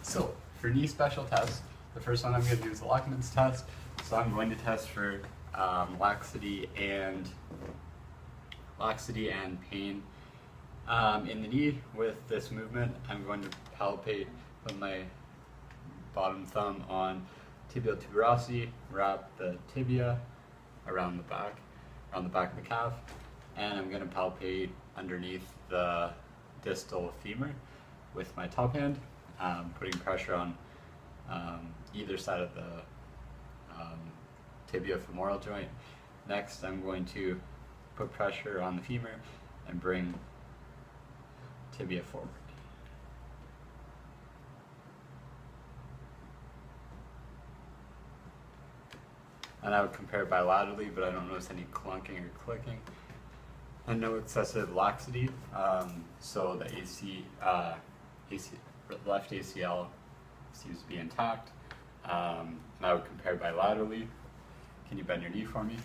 So, for knee special tests, the first one I'm going to do is the Lachman's test. So I'm going to test for laxity and pain in the knee. With this movement, I'm going to palpate with my bottom thumb on tibial tuberosity, wrap the tibia around the back of the calf, and I'm going to palpate underneath the distal femur with my top hand, putting pressure on either side of the tibiofemoral joint. Next, I'm going to put pressure on the femur and bring tibia forward. And I would compare bilaterally, but I don't notice any clunking or clicking. And no excessive laxity, so the left ACL seems to be intact. And I would compare bilaterally. Can you bend your knee for me?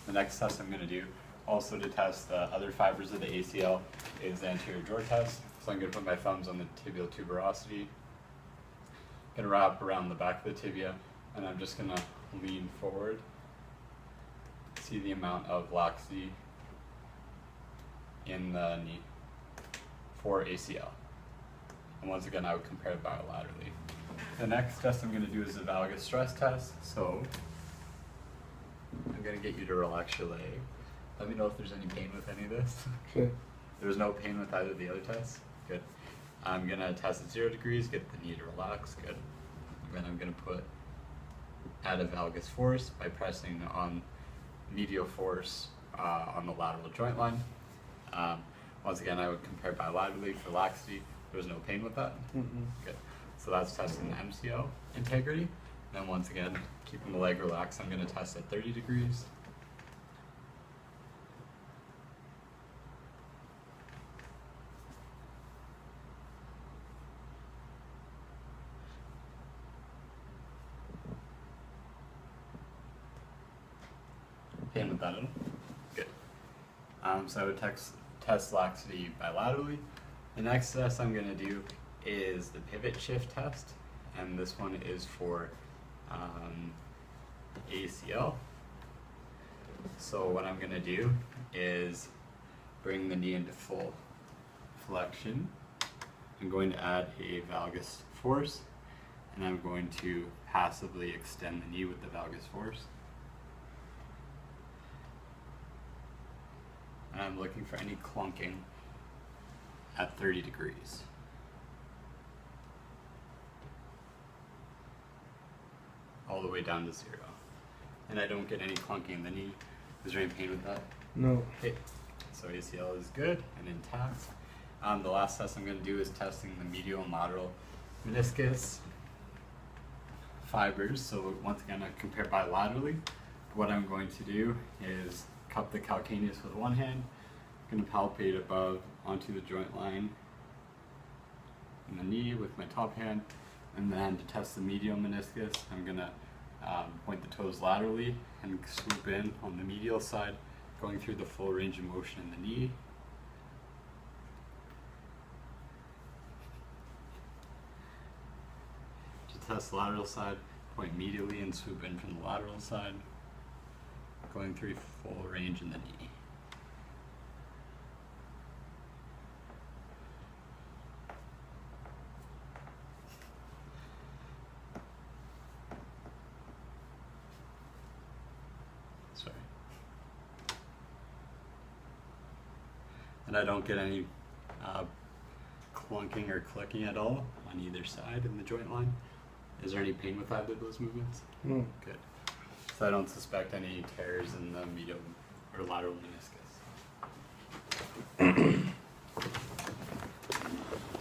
The next test I'm going to do, also to test the other fibers of the ACL, is the anterior drawer test. So I'm going to put my thumbs on the tibial tuberosity. I'm going to wrap around the back of the tibia, and I'm just going to lean forward. See the amount of laxity in the knee for ACL. And once again, I would compare it bilaterally. The next test I'm going to do is the valgus stress test. So I'm going to get you to relax your leg. Let me know if there's any pain with any of this. Okay. There's no pain with either of the other tests. Good. I'm going to test at 0 degrees, get the knee to relax. Good. And then I'm going to add a valgus force by pressing on medial force on the lateral joint line. Once again, I would compare bilaterally for laxity. There was no pain with that. Good. So that's testing the MCL integrity. Then once again, keeping the leg relaxed, I'm going to test at 30 degrees. Pain with that at all? Good. So I would test laxity bilaterally. The next test I'm going to do is the pivot shift test, and this one is for ACL. So what I'm going to do is bring the knee into full flexion. I'm going to add a valgus force, and I'm going to passively extend the knee with the valgus force. And I'm looking for any clunking at 30 degrees. All the way down to 0. And I don't get any clunking in the knee. Is there any pain with that? No. Okay, so ACL is good and intact. The last test I'm going to do is testing the medial and lateral meniscus fibers. So once again, I compare bilaterally. What I'm going to do is cup the calcaneus with one hand. I'm going to palpate above onto the joint line in the knee with my top hand. And then to test the medial meniscus, I'm going to point the toes laterally and swoop in on the medial side, going through the full range of motion in the knee. To test the lateral side, point medially and swoop in from the lateral side, going through full range in the knee. Sorry. And I don't get any clunking or clicking at all on either side in the joint line. Is there any pain with either of those movements? No. Good. So I don't suspect any tears in the medial or lateral meniscus.